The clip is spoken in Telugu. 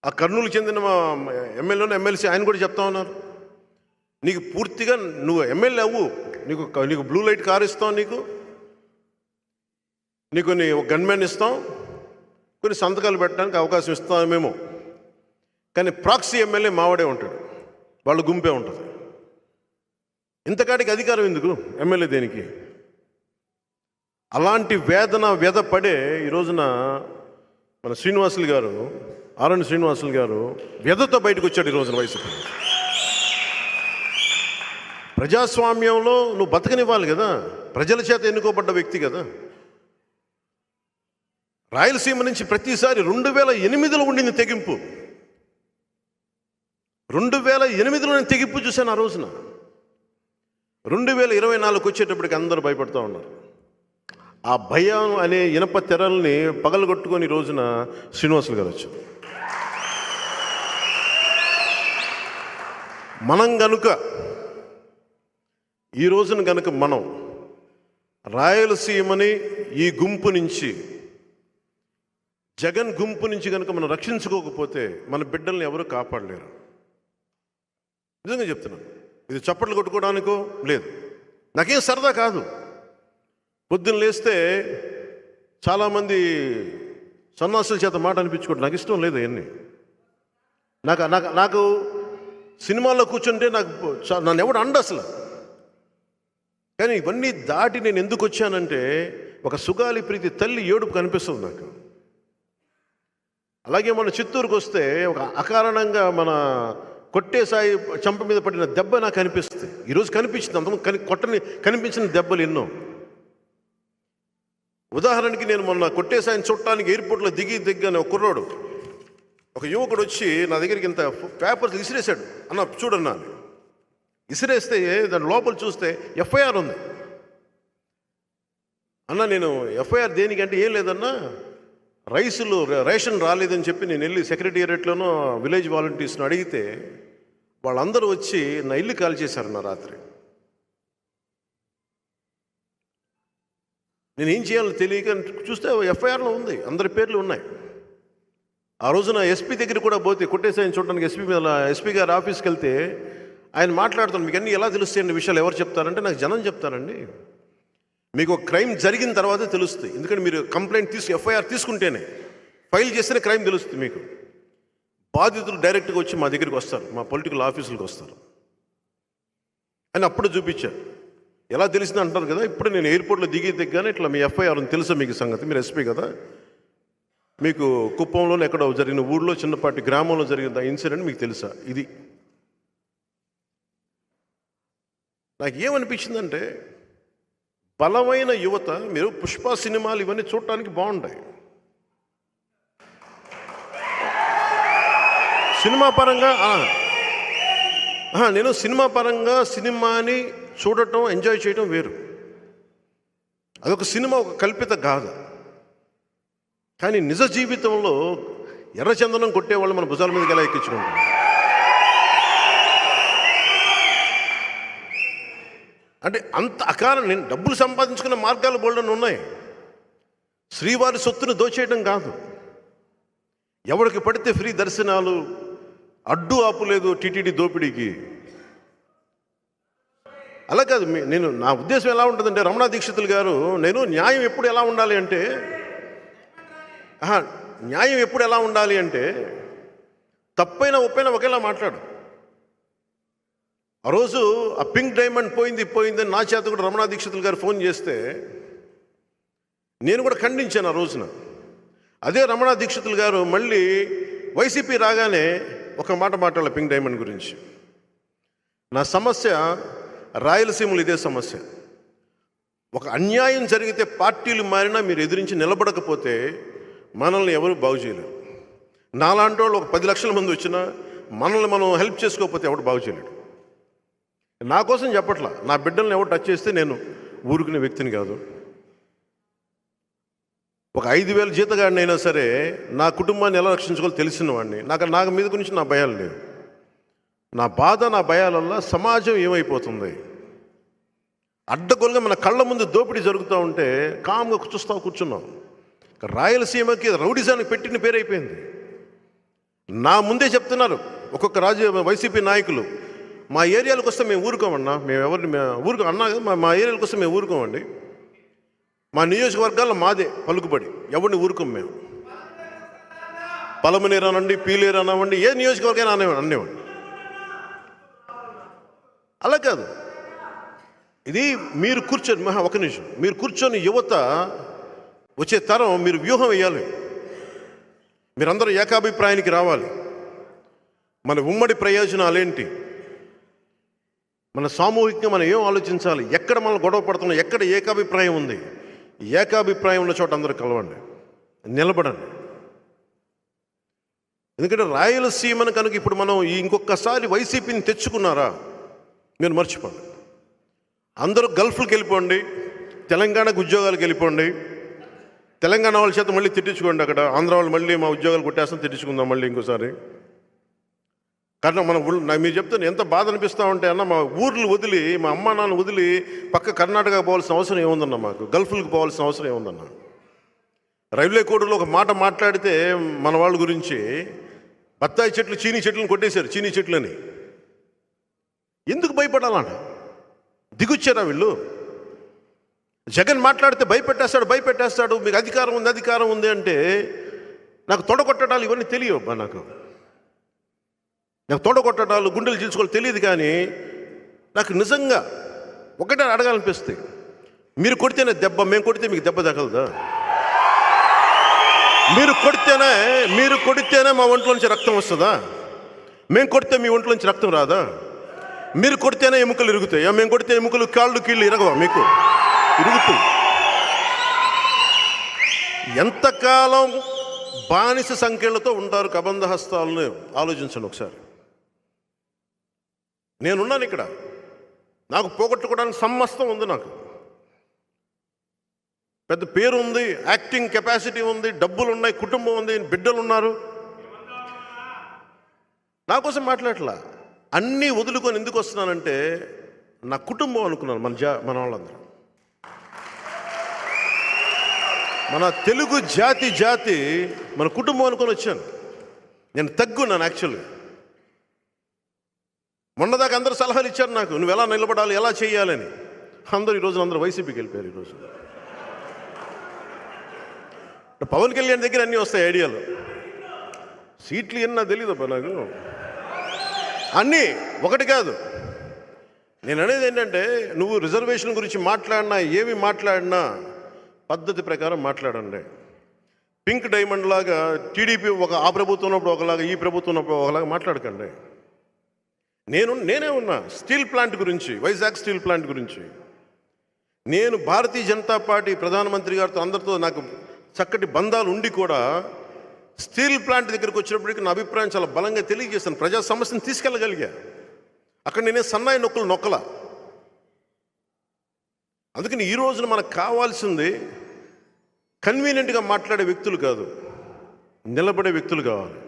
ఆ కర్నూలు చెందిన మా ఎమ్మెల్యేను ఎమ్మెల్సీ ఆయన కూడా చెప్తా ఉన్నారు, నీకు పూర్తిగా నువ్వు ఎమ్మెల్యే అవ్వు, నీకు బ్లూ లైట్ కార్ ఇస్తాం, నీకు ఒక గన్మ్యాన్ ఇస్తాం, కొన్ని సంతకాలు పెట్టడానికి అవకాశం ఇస్తామేమో, కానీ ప్రాక్సీ ఎమ్మెల్యే మావాడే ఉంటాడు, వాళ్ళ గుంపే ఉంటుంది. ఇంతకాడికి అధికారం ఎందుకు ఎమ్మెల్యే దేనికి? అలాంటి వ్యధ పడే ఈ రోజున మన శ్రీనివాసులు గారు, ఆరణి శ్రీనివాసులు గారు వ్యధతో బయటకు వచ్చాడు ఈ రోజున. వైసీపీ ప్రజాస్వామ్యంలో నువ్వు బతకనివ్వాలి కదా, ప్రజల చేత ఎన్నుకోబడ్డ వ్యక్తి కదా. రాయలసీమ నుంచి ప్రతిసారి 2008లో ఉండింది తెగింపు, 2008లో నేను తెగింపు చూశాను. ఆ రోజున 2024 వచ్చేటప్పటికి అందరూ భయపడుతూ ఉన్నారు. ఆ భయం అనే ఇనప తెరల్ని పగలగొట్టుకొని ఈ రోజున శ్రీనివాసులు గారు వచ్చారు. మనం గనుక ఈ రోజున గనుక మనం రాయలసీమని ఈ గుంపు నుంచి, జగన్ గుంపు నుంచి కనుక మనం రక్షించుకోకపోతే మన బిడ్డల్ని ఎవరు కాపాడలేరు. నిజంగా చెప్తున్నాను, ఇది చప్పట్లు కొట్టుకోవడానికో లేదు, నాకేం సరదా కాదు. పొద్దున్న లేస్తే చాలామంది సన్నాసుల చేత మాట అనిపించుకోవడం నాకు ఇష్టం లేదు. అవన్నీ నాకు సినిమాల్లో కూర్చుంటే నన్ను ఎవడు అండ అసలు. కానీ ఇవన్నీ దాటి నేను ఎందుకు వచ్చానంటే ఒక సుగాలి ప్రీతి తల్లి ఏడుపు కనిపిస్తుంది నాకు. అలాగే మన చిత్తూరుకు వస్తే ఒక అకారణంగా మన కొట్టేసాయి చంప మీద పడిన దెబ్బ నాకు కనిపిస్తుంది. ఈరోజు కనిపించింది, అంతకుముందు కనిపించిన దెబ్బలు ఎన్నో. ఉదాహరణకి నేను మొన్న కొట్టేసాయిని చూడటానికి ఎయిర్పోర్ట్లో దిగ్గానే ఒక కుర్రోడు, ఒక యువకుడు వచ్చి నా దగ్గరికి ఇంత పేపర్స్ విసిరేశాడు. అన్న చూడన్నా, విసిరేస్తే దాని లోపల చూస్తే ఎఫ్ఐఆర్ ఉంది. అన్న నేను ఎఫ్ఐఆర్ దేనికంటే ఏం లేదన్నా, రేషన్ రాలేదని చెప్పి నేను వెళ్ళి సెక్రటేరియట్లోనూ విలేజ్ వాలంటీర్స్ని అడిగితే వాళ్ళందరూ వచ్చి నా ఇల్లు కాల్ చేశారన్న రాత్రి. నేను ఏం చేయాలో తెలియక చూస్తే ఎఫ్ఐఆర్లో ఉంది, అందరి పేర్లు ఉన్నాయి. ఆ రోజున ఎస్పీ దగ్గర కూడా పోతే, కొట్టేసాయని చూడడానికి ఎస్పీ గారి ఆఫీస్కి వెళ్తే ఆయన మాట్లాడుతాను, మీకు అన్నీ ఎలా తెలుస్తాయండి విషయాలు ఎవరు చెప్తారంటే, నాకు జనం చెప్తారండి. మీకు ఒక క్రైమ్ జరిగిన తర్వాతే తెలుస్తుంది, ఎందుకంటే మీరు కంప్లైంట్ ఎఫ్ఐఆర్ తీసుకుంటేనే, ఫైల్ చేస్తేనే క్రైమ్ తెలుస్తుంది మీకు. బాధితులు డైరెక్ట్గా వచ్చి మా దగ్గరికి వస్తారు, మా పొలిటికల్ ఆఫీసులకు వస్తారు అని అప్పుడు చూపించారు. ఎలా తెలిసింది అంటారు కదా, ఇప్పుడు నేను ఎయిర్పోర్ట్లో దిగ్గానే ఇట్లా మీ ఎఫ్ఐఆర్ అని తెలుసా మీకు సంగతి, మీరు ఎస్పీ కదా, మీకు కుప్పంలోనే ఎక్కడో జరిగిన ఊళ్ళో చిన్నపాటి గ్రామంలో జరిగిన ఇన్సిడెంట్ మీకు తెలుసా? ఇది నాకు ఏమనిపించిందంటే, బలమైన యువత, మీరు పుష్ప సినిమాలు ఇవన్నీ చూడటానికి బాగుంటాయి, సినిమా పరంగా నేను సినిమా పరంగా సినిమాని చూడటం, ఎంజాయ్ చేయటం వేరు. అదొక సినిమా, ఒక కల్పిత గాథ. కానీ నిజ జీవితంలో ఎర్రచందనం కొట్టేవాళ్ళు మన భుజాల మీదకి ఎలా ఎక్కించుకుంటాం? అంటే అంత అకారం. నేను డబ్బులు సంపాదించుకున్న మార్గాలు బోల్డని ఉన్నాయి. శ్రీవారి సొత్తును దోచేయడం కాదు, ఎవరికి పడితే ఫ్రీ దర్శనాలు, అడ్డు ఆపు లేదు టీటీడీ దోపిడీకి. అలా కాదు. నా ఉద్దేశం ఎలా ఉంటుందంటే, రమణ దీక్షితులు గారు, నేను న్యాయం ఎప్పుడు ఎలా ఉండాలి అంటే, న్యాయం ఎప్పుడు ఎలా ఉండాలి అంటే, తప్పైనా ఒప్పైనా ఒకేలా మాట్లాడు. ఆ రోజు ఆ పింక్ డైమండ్ పోయిందని నా చేత కూడా రమణ దీక్షితులు గారు ఫోన్ చేస్తే నేను కూడా ఖండించాను ఆ రోజున. అదే రమణ దీక్షితులు గారు మళ్ళీ వైసీపీ రాగానే ఒక మాట మాట్లాడాలి పింక్ డైమండ్ గురించి. నా సమస్య రాయలసీమలో ఇదే సమస్య. ఒక అన్యాయం జరిగితే పార్టీలు మారినా మీరు ఎదిరించి నిలబడకపోతే మనల్ని ఎవరు బాగు చేయలేరు. నాలాంటి వాళ్ళు ఒక 10 లక్షల మంది వచ్చినా మనల్ని మనం హెల్ప్ చేసుకోకపోతే ఎవడు బాగు చేయలేడు. నా కోసం చెప్పట్లా, నా బిడ్డల్ని ఎవరు టచ్ చేస్తే నేను ఊరుకునే వ్యక్తిని కాదు. ఒక 5,000 జీతగాడినైనా సరే నా కుటుంబాన్ని ఎలా రక్షించుకోవాలో తెలిసిన వాడిని. నాకు మీద గురించి నా భయాలు లేవు. నా బాధ, నా భయాలల్లో సమాజం ఏమైపోతుంది, అడ్డగోలుగా మన కళ్ళ ముందు దోపిడీ జరుగుతూ ఉంటే కామ్గా కూర్చున్నాం. రాయలసీమకి రౌడిజానికి పెట్టిన పేరైపోయింది. నా ముందే చెప్తున్నారు ఒక్కొక్క వైసీపీ నాయకులు, మా ఏరియాలకు వస్తే మేము ఊరుకోమన్నా, మేము ఎవరిని ఊరుకో అన్నా కదా, మా ఏరియాలకు వస్తే మేము ఊరుకోమండి, మా నియోజకవర్గాల్లో మాదే పలుకుబడి, ఎవరిని ఊరుకోం మేము. పలమనేరు అనండి, పీలేరు అనండి, ఏ నియోజకవర్గం అనేవాడిని. అలా కాదు, ఇది మీరు కూర్చొని ఒక నిమిషం, మీరు కూర్చొని యువత వచ్చే తరం మీరు వ్యూహం వేయాలి, మీరందరూ ఏకాభిప్రాయానికి రావాలి. మన ఉమ్మడి ప్రయోజనాలేంటి, మన సామూహికంగా మనం ఏం ఆలోచించాలి, ఎక్కడ మనం గొడవ పడుతున్నాం, ఎక్కడ ఏకాభిప్రాయం ఉంది, ఏకాభిప్రాయం ఉన్న చోట అందరూ కలవండి, నిలబడండి. ఎందుకంటే రాయలసీమను కనుక ఇప్పుడు మనం ఇంకొకసారి వైసీపీని తెచ్చుకున్నారా మీరు మర్చిపోండి. అందరూ గల్ఫ్కి వెళ్ళిపోండి, తెలంగాణకు ఉద్యోగాలకు వెళ్ళిపోండి, తెలంగాణ వాళ్ళ చేత మళ్ళీ తిట్టించుకోండి, అక్కడ ఆంధ్ర వాళ్ళు మళ్ళీ మా ఉద్యోగాలు కొట్టేస్తాం, తిట్టించుకుందాం మళ్ళీ ఇంకోసారి. కారణం మీరు చెప్తాను ఎంత బాధ అనిపిస్తూ ఉంటే అన్న, మా ఊర్లు వదిలి, మా అమ్మ నాన్న వదిలి పక్క కర్ణాటక పోవాల్సిన అవసరం ఏముందన్న, మాకు గల్ఫ్లకు పోవాల్సిన అవసరం ఏముందన్న. రైల్వే కోడ్లో ఒక మాట మాట్లాడితే మన వాళ్ళ గురించి బత్తాయి చెట్లు చీనీ చెట్లను కొట్టేశారు, చీనీ చెట్లని. ఎందుకు భయపడాలన్న, దిగుచ్చారా వీళ్ళు? జగన్ మాట్లాడితే భయపెట్టేస్తాడు, మీకు అధికారం ఉంది అంటే నాకు తొడగొట్టడాలు ఇవన్నీ తెలియవు. నాకు తొడగొట్టడాలు, గుండెలు చీల్చుకోవాలి తెలియదు. కానీ నాకు నిజంగా ఒకటే అడగాలనిపిస్తుంది, మీరు కొడితేనే దెబ్బ, మేము కొడితే మీకు దెబ్బ తగలదా? మీరు కొడితేనే మా ఒంట్లోంచి రక్తం వస్తుందా? మేము కొడితే మీ ఒంట్లోంచి రక్తం రాదా? మీరు కొడితేనే ఎముకలు ఇరుగుతాయా? మేము కొడితే ఎముకలు, కాళ్ళు, కీళ్ళు ఇరగవా? మీకు ఇరుగుతాయి. ఎంతకాలం బానిస సంఖ్యలతో ఉంటారు కబంధ హస్తాలను ఆలోచించండి ఒకసారి. నేనున్నాను ఇక్కడ, నాకు పోగొట్టుకోవడానికి సమస్తం ఉంది, నాకు పెద్ద పేరు ఉంది, యాక్టింగ్ కెపాసిటీ ఉంది, డబ్బులు ఉన్నాయి, కుటుంబం ఉంది, బిడ్డలు ఉన్నారు. నా కోసం మాట్లాడట్లా, అన్నీ వదులుకొని ఎందుకు వస్తున్నానంటే నా కుటుంబం అనుకున్నాను. మన వాళ్ళందరూ, మన తెలుగు జాతి మన కుటుంబం అనుకొని వచ్చాను. నేను తగ్గున్నాను యాక్చువల్గా. మొన్నదాకా అందరూ సలహాలు ఇచ్చారు నాకు, నువ్వు ఎలా నిలబడాలి, ఎలా చేయాలని. అందరూ వైసీపీకి వెళ్ళిపోయారు. ఈరోజు పవన్ కళ్యాణ్ దగ్గర అన్నీ వస్తాయి ఐడియాలు, సీట్లు ఎన్నా తెలియదబ్బా నాకు. అన్నీ ఒకటి కాదు. నేను అనేది ఏంటంటే, నువ్వు రిజర్వేషన్ గురించి మాట్లాడినా, ఏమి మాట్లాడినా పద్ధతి ప్రకారం మాట్లాడండి. పింక్ డైమండ్ లాగా టీడీపీ ఆ ప్రభుత్వం ఉన్నప్పుడు ఒకలాగా, ఈ ప్రభుత్వం ఉన్నప్పుడు ఒకలాగా మాట్లాడకండి. నేనే ఉన్నా స్టీల్ ప్లాంట్ గురించి, వైజాగ్ స్టీల్ ప్లాంట్ గురించి. నేను భారతీయ జనతా పార్టీ ప్రధానమంత్రి గారితో అందరితో నాకు చక్కటి బంధాలు ఉండి కూడా స్టీల్ ప్లాంట్ దగ్గరికి వచ్చినప్పటికీ నా అభిప్రాయం చాలా బలంగా తెలియజేస్తాను. ప్రజా సమస్యను తీసుకెళ్ళగలిగా. అక్కడ నేనే సన్నాయి నొక్కల. అందుకని ఈ రోజున మనకు కావాల్సింది కన్వీనియంట్గా మాట్లాడే వ్యక్తులు కాదు, నిలబడే వ్యక్తులు కావాలి.